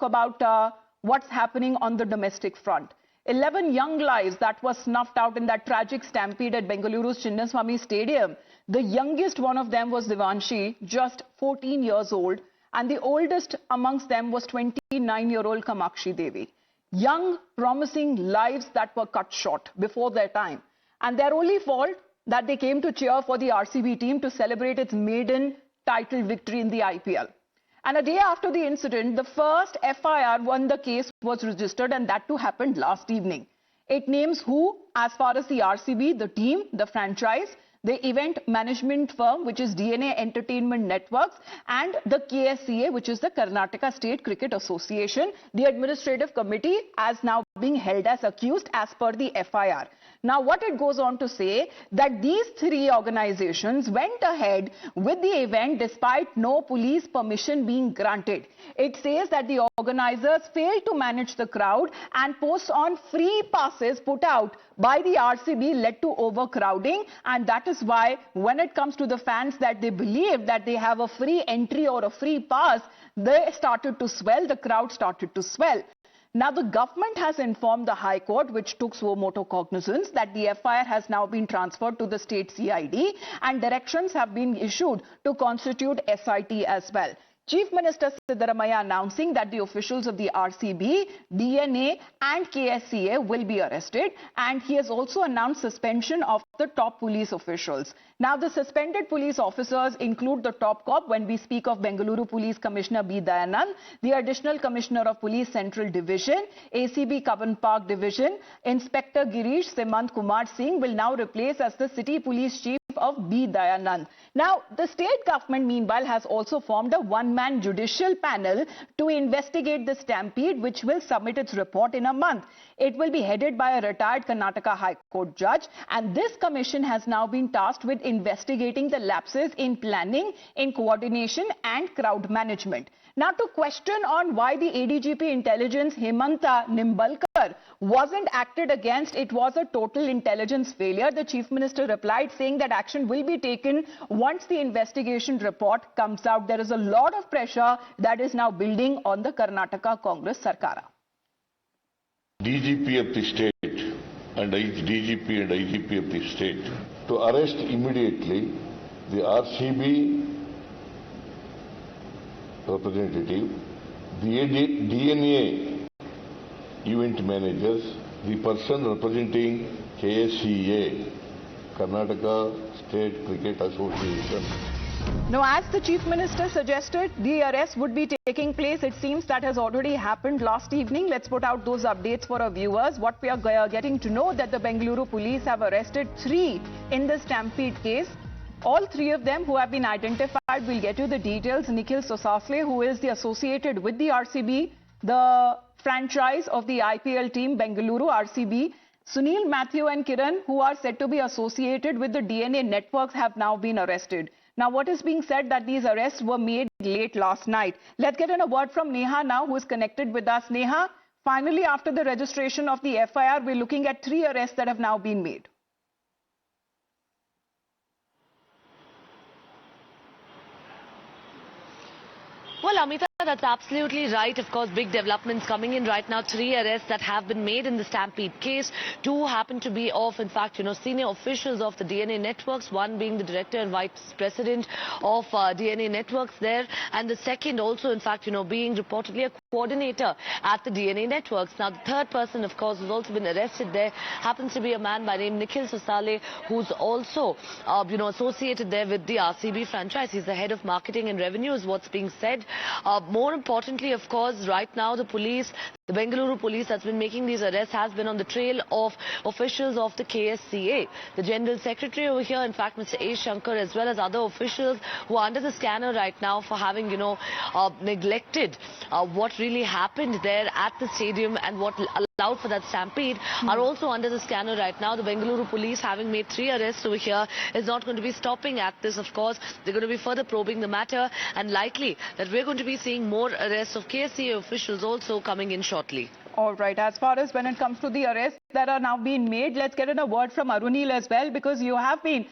about what's happening on the domestic front. 11 young lives that were snuffed out in that tragic stampede at Bengaluru's Chinnaswamy Stadium. The youngest one of them was Devanshi, just 14 years old, and the oldest amongst them was 29-year-old Kamakshi Devi. Young, promising lives that were cut short before their time. And their only fault that they came to cheer for the RCB team to celebrate its maiden title victory in the IPL. And a day after the incident, the first FIR on the case was registered, and that too happened last evening. It names who as far as the RCB, the team, the franchise, the event management firm, which is DNA Entertainment Networks, and the KSCA, which is the Karnataka State Cricket Association. The administrative committee as now being held as accused as per the FIR. Now, what it goes on to say that these three organizations went ahead with the event despite no police permission being granted. It says that the organizers failed to manage the crowd, and posts on free passes put out by the RCB led to overcrowding, and that is why when it comes to the fans that they believe that they have a free entry or a free pass, they started to swell, the crowd started to swell. Now, the government has informed the High Court, which took suo motu cognizance, that the FIR has now been transferred to the state CID and directions have been issued to constitute SIT as well. Chief Minister Siddaramaiah announcing that the officials of the RCB, DNA and KSCA will be arrested, and he has also announced suspension of the top police officials. Now, the suspended police officers include the top cop when we speak of Bengaluru Police Commissioner B. Dayanand, the Additional Commissioner of Police Central Division, ACB Kavan Park Division, Inspector Girish Simant Kumar Singh will now replace as the City Police Chief of B. Dayanand. Now, the state government meanwhile has also formed a one-man judicial panel to investigate the stampede, which will submit its report in a month. It will be headed by a retired Karnataka High Court judge, and this commission has now been tasked with investigating the lapses in planning, in coordination and crowd management. Now, to question on why the ADGP Intelligence Hemanta Nimbalkar wasn't acted against, it was a total intelligence failure, the Chief Minister replied saying that action will be taken once the investigation report comes out. There is a lot of pressure that is now building on the Karnataka Congress Sarkara. DGP of the state and DGP and IGP of the state to arrest immediately the RCB representative, the DNA event managers, the person representing KSCA, Karnataka State Cricket Association. Now, as the Chief Minister suggested, the arrest would be taking place. It seems that has already happened last evening. Let's put out those updates for our viewers. What we are getting to know that the Bengaluru police have arrested 3 in the Stampede case. All 3 of them who have been identified, will get you the details. Nikhil Sosasle, who is the associated with the RCB, the franchise of the IPL team Bengaluru RCB. Sunil, Matthew and Kiran, who are said to be associated with the DNA networks, have now been arrested. Now, what is being said that these arrests were made late last night. Let's get in a word from Neha now, who is connected with us. Neha, finally, after the registration of the FIR, we're looking at 3 arrests that have now been made. Well, Amita, that's absolutely right. Of course, big developments coming in right now. 3 arrests that have been made in the Stampede case. 2 happen to be of, in fact, senior officials of the DNA networks. One being the director and vice president of DNA networks there. And the second also, in fact, being reportedly a coordinator at the DNA networks. Now, the third person, of course, who's also been arrested there happens to be a man by name Nikhil Sosasle, who's also, associated there with the RCB franchise. He's the head of marketing and revenue, is what's being said. More importantly, of course, right now the police, the Bengaluru police that's been making these arrests has been on the trail of officials of the KSCA. The General Secretary over here, in fact, Mr. A. Shankar, as well as other officials who are under the scanner right now for having, neglected what really happened there at the stadium and what allowed for that stampede, are also under the scanner right now. The Bengaluru police, having made 3 arrests over here, is not going to be stopping at this, of course. They're going to be further probing the matter, and likely that we're going to be seeing more arrests of KSCA officials also coming in shortly. All right. As far as when it comes to the arrests that are now being made, let's get in a word from Arunil as well, because you have been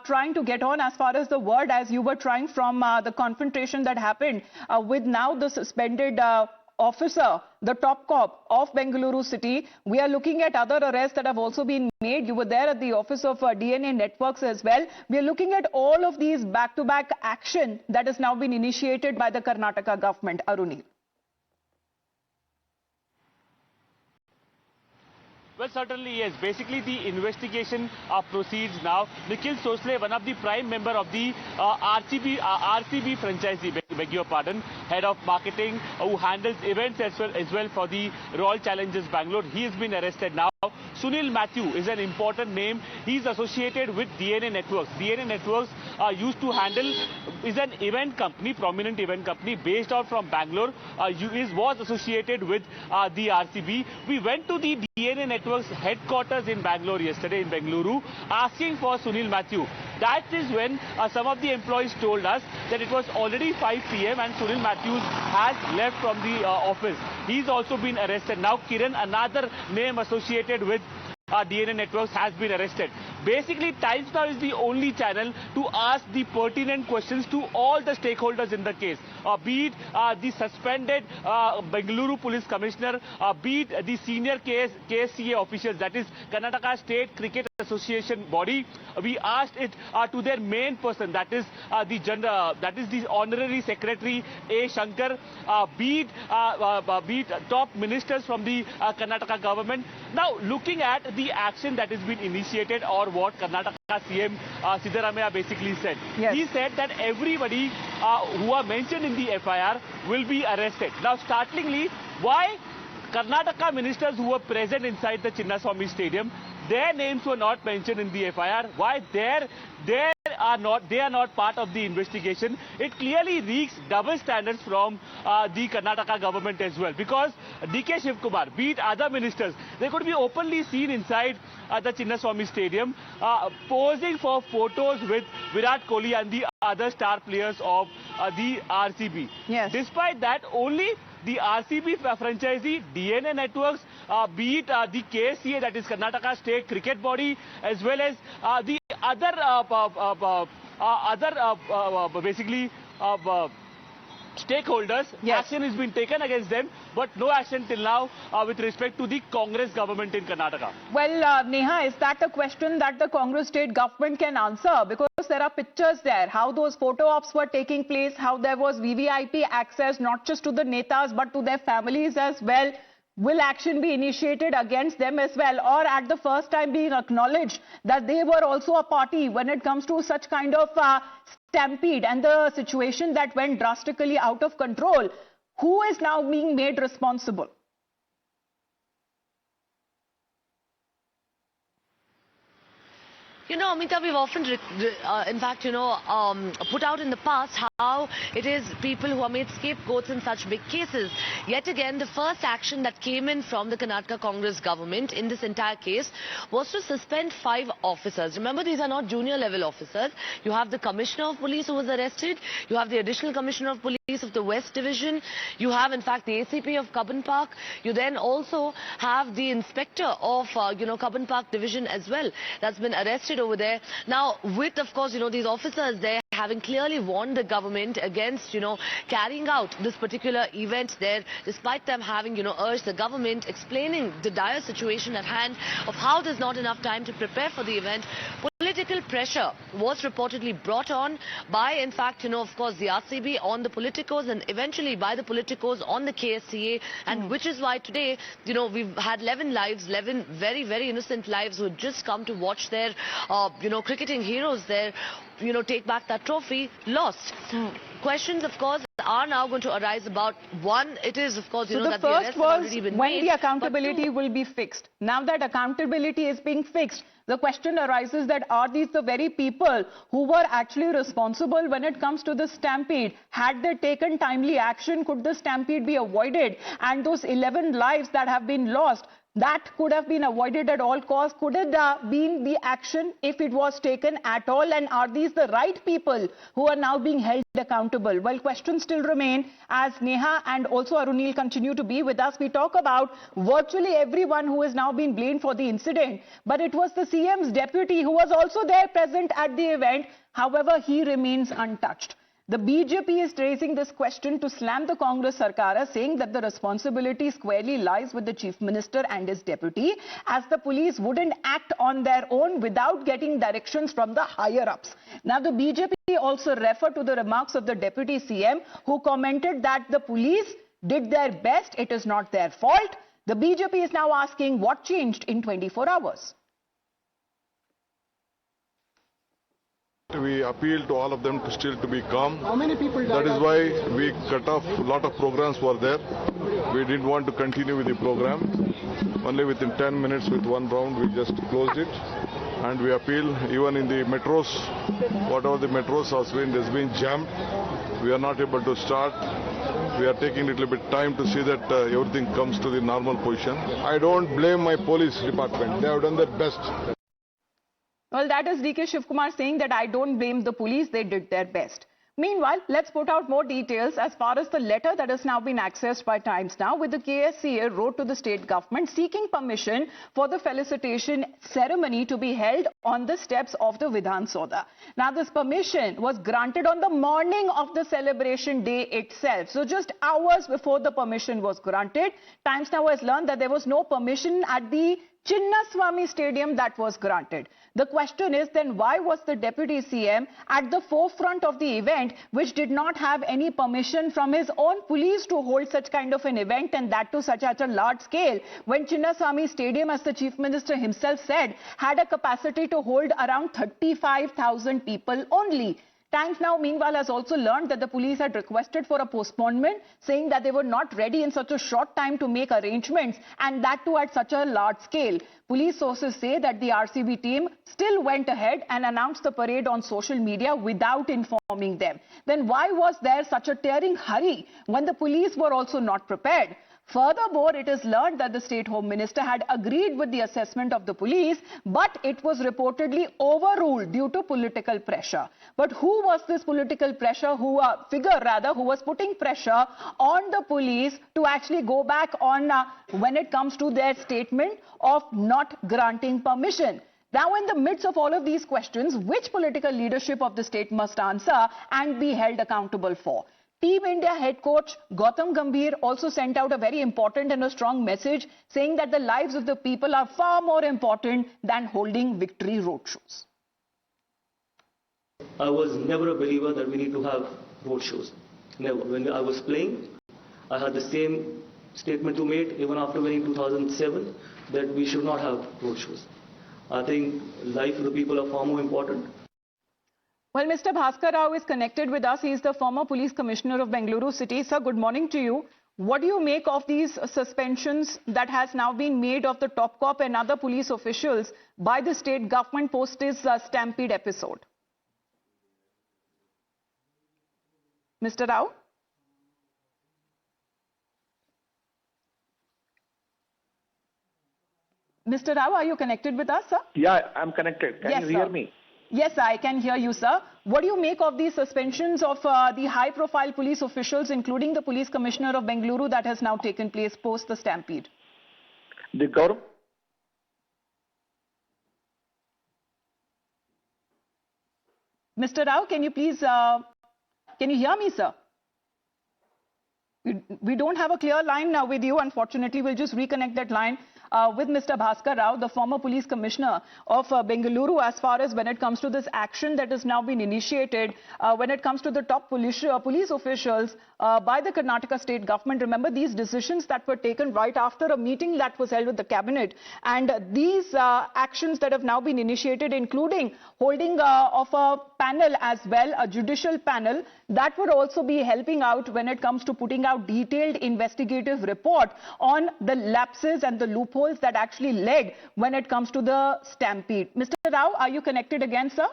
trying to get on as far as the word as you were trying from the confrontation that happened with now the suspended officer, the top cop of Bengaluru city. We are looking at other arrests that have also been made. You were there at the office of DNA networks as well. We are looking at all of these back-to-back action that has now been initiated by the Karnataka government. Arunil. Well, certainly, yes. Basically, the investigation proceeds now. Nikhil Sosle, one of the prime member of the RCB franchisee, beg your pardon, head of marketing, who handles events as well for the Royal Challengers Bangalore. He has been arrested now. Sunil Matthew is an important name. He's associated with DNA Networks. DNA Networks used to handle, is an event company, prominent event company based out from Bangalore. Was associated with the RCB. We went to the DNA Networks headquarters in Bangalore yesterday, in Bengaluru, asking for Sunil Matthew. That is when some of the employees told us that it was already 5 p.m. and Sunil Matthews has left from the office. He's also been arrested. Now Kiran, another name associated with DNA Networks, has been arrested. Basically, Times Now is the only channel to ask the pertinent questions to all the stakeholders in the case. Be it the suspended Bengaluru Police Commissioner, be it the senior KSCA officials, that is Karnataka State Cricket Association body. We asked it to their main person, that is the Honorary Secretary A. Shankar, be it top ministers from the Karnataka government. Now, looking at the action that has been initiated, or what Karnataka CM Siddaramaiah basically said. Yes. He said that everybody who are mentioned in the FIR will be arrested. Now, startlingly, why Karnataka ministers who were present inside the Chinnaswamy Stadium, their names were not mentioned in the FIR? Why they are not part of the investigation? It clearly reeks double standards from the Karnataka government as well, because DK Shivkumar, be it other ministers, they could be openly seen inside the Chinnaswamy Stadium posing for photos with Virat Kohli and the other star players of the RCB. Yes. Despite that, only the RCB franchisee, DNA Networks, be it the KSCA, that is Karnataka State Cricket Body, as well as the basically stakeholders, yes, action has been taken against them, but no action till now with respect to the Congress government in Karnataka. Well, Neha, is that a question that the Congress state government can answer? Because there are pictures there, how those photo ops were taking place, how there was VVIP access not just to the netas but to their families as well. Will action be initiated against them as well, or at the first time being acknowledged that they were also a party when it comes to such kind of stampede and the situation that went drastically out of control? Who is now being made responsible? You know, Amita, we've often, in fact, put out in the past how it is people who are made scapegoats in such big cases. Yet again, the first action that came in from the Karnataka Congress government in this entire case was to suspend 5 officers. Remember, these are not junior level officers. You have the Commissioner of Police who was arrested. You have the Additional Commissioner of Police of the West Division. You have, in fact, the ACP of Cubbon Park. You then also have the Inspector of, Cubbon Park Division as well, that's been arrested over there. Now, with, of course, these officers there having clearly warned the government against, carrying out this particular event there, despite them having, urged the government, explaining the dire situation at hand of how there's not enough time to prepare for the event. Political pressure was reportedly brought on by, in fact, of course, the RCB on the politicos, and eventually by the politicos on the KSCA, and which is why today, we've had 11 lives, 11 very, very innocent lives who had just come to watch their, cricketing heroes there, take back that trophy, lost. Questions, of course, are now going to arise about, one, it is, of course, that the arrests have already been made. When the accountability will be fixed. Now that accountability is being fixed, the question arises that are these the very people who were actually responsible when it comes to the stampede? Had they taken timely action, could the stampede be avoided? And those 11 lives that have been lost, that could have been avoided at all costs. Could it been the action if it was taken at all? And are these the right people who are now being held accountable? Well, questions still remain as Neha and also Arunil continue to be with us. We talk about virtually everyone who is now being blamed for the incident. But it was the CM's deputy who was also there present at the event. However, he remains untouched. The BJP is raising this question to slam the Congress Sarkar, saying that the responsibility squarely lies with the Chief Minister and his deputy, as the police wouldn't act on their own without getting directions from the higher-ups. Now, the BJP also referred to the remarks of the Deputy CM, who commented that the police did their best, it is not their fault. The BJP is now asking what changed in 24 hours. We appeal to all of them to still to be calm. How many people died? That is why we cut off a lot of programs were there. We didn't want to continue with the program. Only within 10 minutes with one round we just closed it. And we appeal even in the metros, whatever the metros has been jammed. We are not able to start. We are taking a little bit time to see that everything comes to the normal position. I don't blame my police department. They have done their best. Well, that is DK Shivkumar saying that I don't blame the police, they did their best. Meanwhile, let's put out more details as far as the letter that has now been accessed by Times Now, with the KSCA wrote to the state government seeking permission for the felicitation ceremony to be held on the steps of the Vidhan Soda. Now, this permission was granted on the morning of the celebration day itself. So just hours before the permission was granted, Times Now has learned that there was no permission at the Chinnaswamy Stadium that was granted. The question is then, why was the Deputy CM at the forefront of the event, which did not have any permission from his own police to hold such kind of an event, and that to such a large scale, when Chinnaswamy Stadium, as the Chief Minister himself said, had a capacity to hold around 35,000 people only. Times Now, meanwhile, has also learned that the police had requested for a postponement, saying that they were not ready in such a short time to make arrangements, and that too at such a large scale. Police sources say that the RCB team still went ahead and announced the parade on social media without informing them. Then why was there such a tearing hurry when the police were also not prepared? Furthermore, it is learned that the State Home Minister had agreed with the assessment of the police, but it was reportedly overruled due to political pressure. But who was this political pressure, who was putting pressure on the police to actually go back on when it comes to their statement of not granting permission? Now, in the midst of all of these questions, which political leadership of the state must answer and be held accountable for? Team India head coach Gautam Gambhir also sent out a very important and a strong message, saying that the lives of the people are far more important than holding victory roadshows. I was never a believer that we need to have roadshows. Never. When I was playing, I had the same statement to make even after winning 2007, that we should not have roadshows. I think life of the people are far more important. Well, Mr. Bhaskar Rao is connected with us. He is the former police commissioner of Bengaluru city. Sir, good morning to you. What do you make of these suspensions that has now been made of the top cop and other police officials by the state government post this Stampede episode? Mr. Rao? Mr. Rao, are you connected with us, sir? Yeah, I'm connected. Can you hear me? Yes, I can hear you, sir. What do you make of these suspensions of the high-profile police officials, including the police commissioner of Bengaluru, that has now taken place post the Stampede? The government. Mr. Rao, can you please, can you hear me, sir? We don't have a clear line now with you. Unfortunately, we'll just reconnect that line with Mr. Bhaskar Rao, the former police commissioner of Bengaluru, as far as when it comes to this action that has now been initiated, when it comes to the top police officials by the Karnataka state government. Remember, these decisions that were taken right after a meeting that was held with the cabinet, and these actions that have now been initiated, including holding of a panel as well, a judicial panel, that would also be helping out when it comes to putting out detailed investigative report on the lapses and the loopholes that actually led when it comes to the Stampede. Mr. Rao, are you connected again, sir?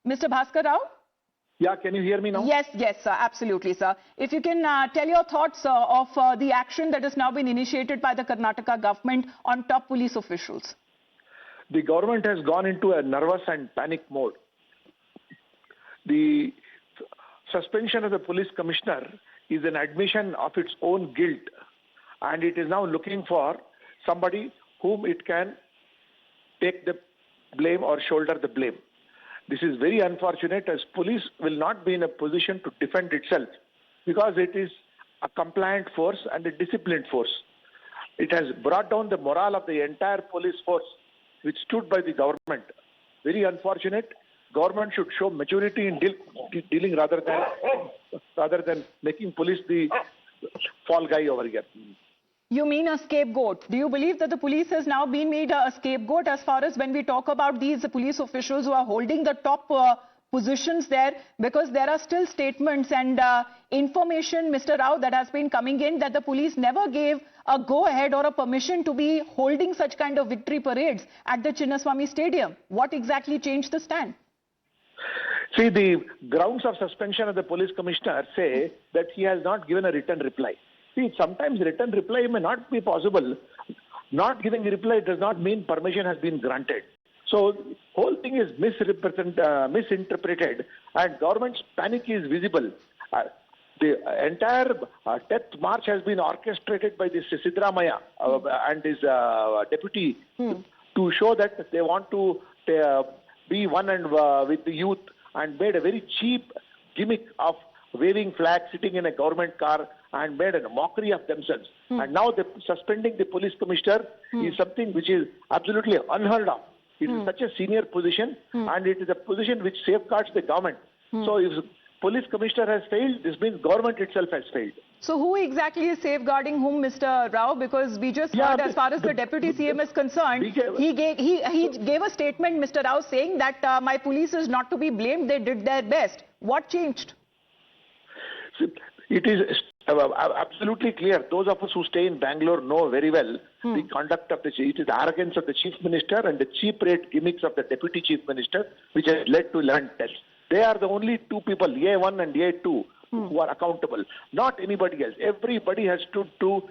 Mr. Bhaskar Rao? Yeah, can you hear me now? Yes, sir, absolutely, sir. If you can tell your thoughts of the action that has now been initiated by the Karnataka government on top police officials. The government has gone into a nervous and panic mode. The suspension of the police commissioner is an admission of its own guilt, and it is now looking for somebody whom it can take the blame or shoulder the blame. This is very unfortunate, as police will not be in a position to defend itself because it is a compliant force and a disciplined force. It has brought down the morale of the entire police force, which stood by the government. Very unfortunate. Government should show maturity in dealing rather than making police the fall guy over here. You mean a scapegoat? Do you believe that the police has now been made a scapegoat as far as when we talk about these police officials who are holding the top positions there? Because there are still statements and information, Mr. Rao, that has been coming in that the police never gave a go-ahead or a permission to be holding such kind of victory parades at the Chinnaswamy Stadium. What exactly changed the stand? See, the grounds of suspension of the police commissioner say that he has not given a written reply. See, sometimes written reply may not be possible. Not giving a reply does not mean permission has been granted. So, whole thing is misinterpreted, and government's panic is visible. The entire death march has been orchestrated by this Siddaramaiah and his deputy to show that they want to be one and with the youth, and made a very cheap gimmick of waving flags, sitting in a government car, and made a mockery of themselves. And now suspending the police commissioner is something which is absolutely unheard of. It is such a senior position, and it is a position which safeguards the government. So if police commissioner has failed, this means government itself has failed. So who exactly is safeguarding whom, Mr. Rao? Because we just heard, as far as the Deputy CM is concerned, he gave a statement, Mr. Rao, saying that my police is not to be blamed, they did their best. What changed? It is absolutely clear. Those of us who stay in Bangalore know very well the conduct of it is the arrogance of the chief minister and the cheap rate gimmicks of the deputy chief minister, which has led to 11 deaths. They are the only two people, A1 and A2, who are accountable. Not anybody else. Everybody has stood to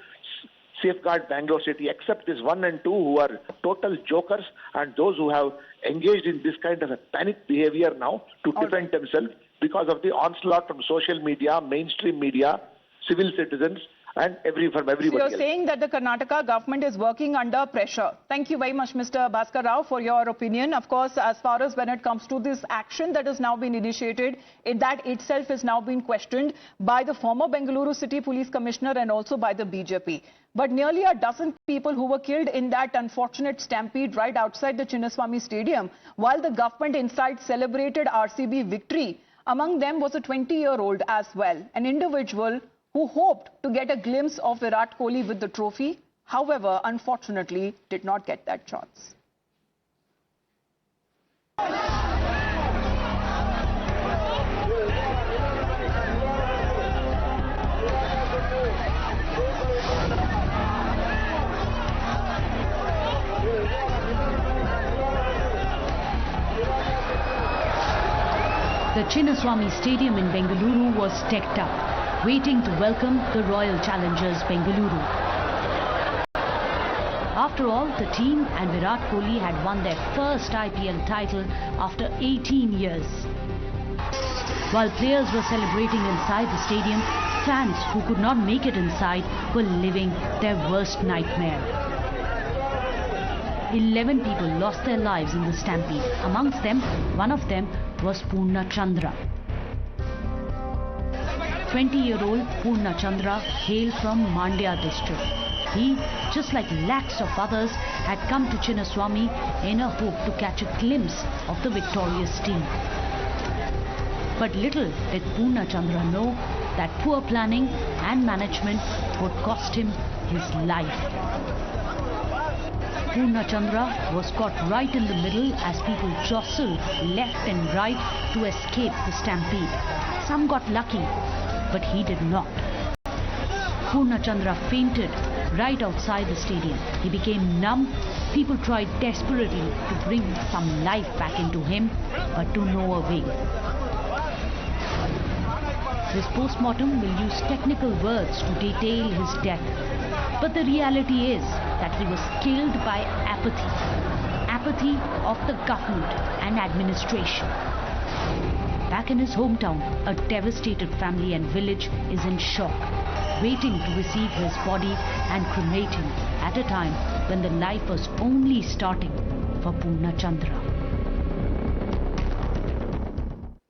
safeguard Bangalore city, except this 1 and 2 who are total jokers, and those who have engaged in this kind of a panic behavior now to defend themselves because of the onslaught from social media, mainstream media, civil citizens, and from everybody So you're else. saying that the Karnataka government is working under pressure. Thank you very much, Mr. Bhaskar Rao, for your opinion. Of course, as far as when it comes to this action that has now been initiated, that itself is now being questioned by the former Bengaluru City Police Commissioner and also by the BJP. But nearly a dozen people who were killed in that unfortunate stampede right outside the Chinnaswamy Stadium, while the government inside celebrated RCB victory. Among them was a 20-year-old as well, an individual who hoped to get a glimpse of Virat Kohli with the trophy, however, unfortunately, did not get that chance. The Chinnaswamy Stadium in Bengaluru was decked up, waiting to welcome the Royal Challengers Bengaluru. After all, the team and Virat Kohli had won their first IPL title after 18 years. While players were celebrating inside the stadium, fans who could not make it inside were living their worst nightmare. 11 people lost their lives in the stampede. Amongst them, one of them was Poorna Chandra. 20-year-old Poorna Chandra hailed from Mandya district. He, just like lakhs of others, had come to Chinnaswamy in a hope to catch a glimpse of the victorious team. But little did Poorna Chandra know that poor planning and management would cost him his life. Poorna Chandra was caught right in the middle as people jostled left and right to escape the stampede. Some got lucky, but he did not. Poorna Chandra fainted right outside the stadium. He became numb. People tried desperately to bring some life back into him, but to no avail. This post-mortem will use technical words to detail his death. But the reality is that he was killed by apathy. Apathy of the government and administration. Back in his hometown, a devastated family and village is in shock, waiting to receive his body and cremate him at a time when the life was only starting for Poorna Chandra.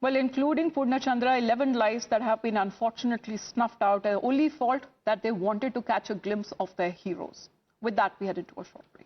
Well, including Purnachandra, 11 lives that have been unfortunately snuffed out. Only fault that they wanted to catch a glimpse of their heroes. With that, we head into a short break.